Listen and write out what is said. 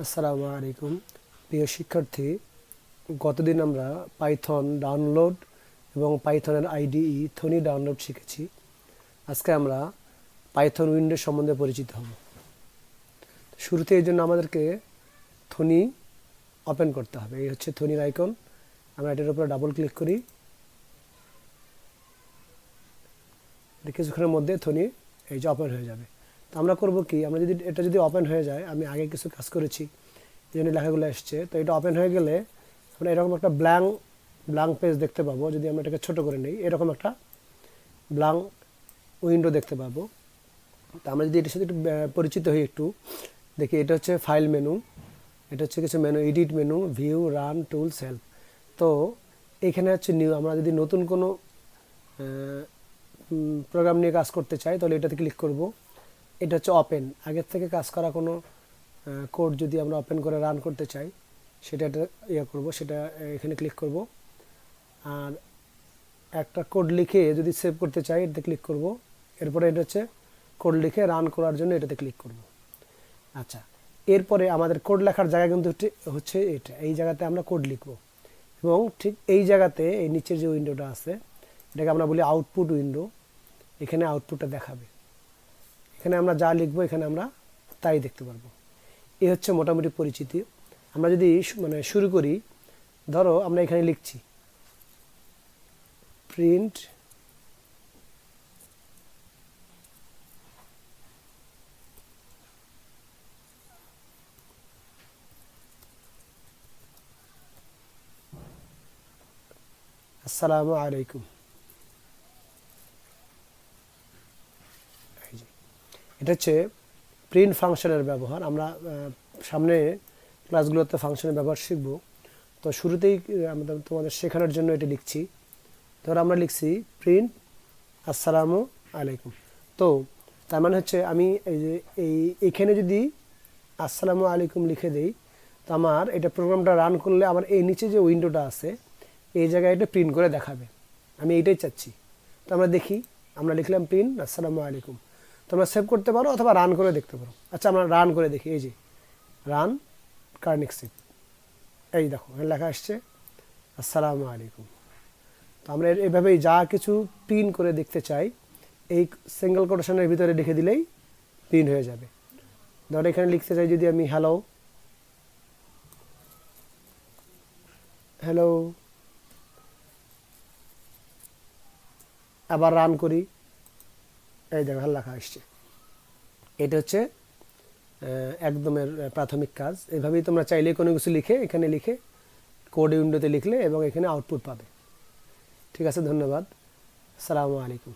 আসসালামু আলাইকুম প্রিয় শিক্ষার্থী। গতদিন আমরা পাইথন ডাউনলোড এবং পাইথনের আইডিই থনি ডাউনলোড শিখেছি। আজকে আমরা পাইথন উইন্ডো সম্বন্ধে পরিচিত হব। শুরুতে এই জন্য আমাদেরকে থনি ওপেন করতে হবে। এই হচ্ছে থনির আইকন। আমরা এটার উপরে ডাবল ক্লিক করি। কিছুক্ষণের মধ্যে থনি এই যে ওপেন হয়ে যাবে। তো আমরা করব কি, আমরা যদি ওপেন হয়ে যায়, আমি আগে কিছু কাজ করেছি এই জন্য লেখাগুলো এসছে। তো এটা ওপেন হয়ে গেলে আমরা এরকম একটা ব্ল্যাঙ্ক পেজ দেখতে পাবো। যদি আমরা এটাকে ছোট করে নিই, এরকম একটা ব্ল্যাঙ্ক উইন্ডো দেখতে পাবো। তো আমরা যদি এটার সাথে একটু পরিচিত হই, একটু দেখি। এটা হচ্ছে ফাইল মেনু, এটা হচ্ছে কিছু menu, edit menu, view, run, tools, help. তো এখানে হচ্ছে নিউ। আমরা যদি নতুন কোনো প্রোগ্রাম নিয়ে কাজ করতে চাই তাহলে এটাতে ক্লিক করব। এটা হচ্ছে ওপেন, আগের থেকে কাজ করা কোনো কোড যদি আমরা ওপেন করে রান করতে চাই সেটা করব, সেটা এখানে ক্লিক করব। আর একটা কোড লিখে যদি সেভ করতে চাই এটাতে ক্লিক করব। এরপরে এটা হচ্ছে কোড লিখে রান করার জন্য এটাতে ক্লিক করব। আচ্ছা, এরপরে আমাদের কোড লেখার জায়গা কিন্তু হচ্ছে এটা, এই জায়গাতে আমরা কোড লিখব। এবং ঠিক এই জায়গাতে এই নিচের যে উইন্ডোটা আছে এটাকে আমরা বলি আউটপুট উইন্ডো। এখানে আউটপুটটা দেখাবে। এখানে আমরা যা লিখবো এখানে আমরা তাই দেখতে পারবো। এই হচ্ছে মোটামুটি পরিচিতি। আমরা যদি শুরু করি, ধরো আমরা এখানে লিখছি প্রিন্ট আসসালামু আলাইকুম। এটা হচ্ছে প্রিন্ট ফাংশনের ব্যবহার। আমরা সামনে ক্লাসগুলোতে ফাংশনের ব্যবহার শিখব। তো শুরুতেই তোমাদের শেখানোর জন্য এটা লিখছি। ধরো আমরা লিখছি প্রিন্ট আসসালামু আলাইকুম। তো তার মানে হচ্ছে আমি এইখানে যদি আসসালামু আলাইকুম লিখে দেই, তো আমার এটা প্রোগ্রামটা রান করলে আমার এই নিচে যে উইন্ডোটা আছে এই জায়গায় এটা প্রিন্ট করে দেখাবে। আমি এইটাই চাচ্ছি। তো আমরা দেখি, আমরা লিখলাম প্রিন্ট আসসালামু আলাইকুম। তোমরা সেভ করতে পারো অথবা রান করে দেখতে পারো। আচ্ছা, আমরা রান করে দেখি। এই যে রান কার্নিক্সিপ, এই দেখো লেখা আসছে আসসালামু আলাইকুম। তো আমরা এইভাবেই যা কিছু প্রিন্ট করে দেখতে চাই এই সিঙ্গেল কোটেশনের ভিতরে লিখে দিলেই প্রিন্ট হয়ে যাবে। ধরো এখানে লিখতে চাই যদি আমি হ্যালো হ্যালো, আবার রান করি, এই দেখো লেখা আসছে। এটা হচ্ছে একদমের প্রাথমিক কাজ। এভাবেই তোমরা চাইলে কোনো কিছু লিখে এখানে লিখে কোড উইন্ডোতে লিখলে এবং এখানে আউটপুট পাবে। ঠিক আছে, ধন্যবাদ। আসসালামু আলাইকুম।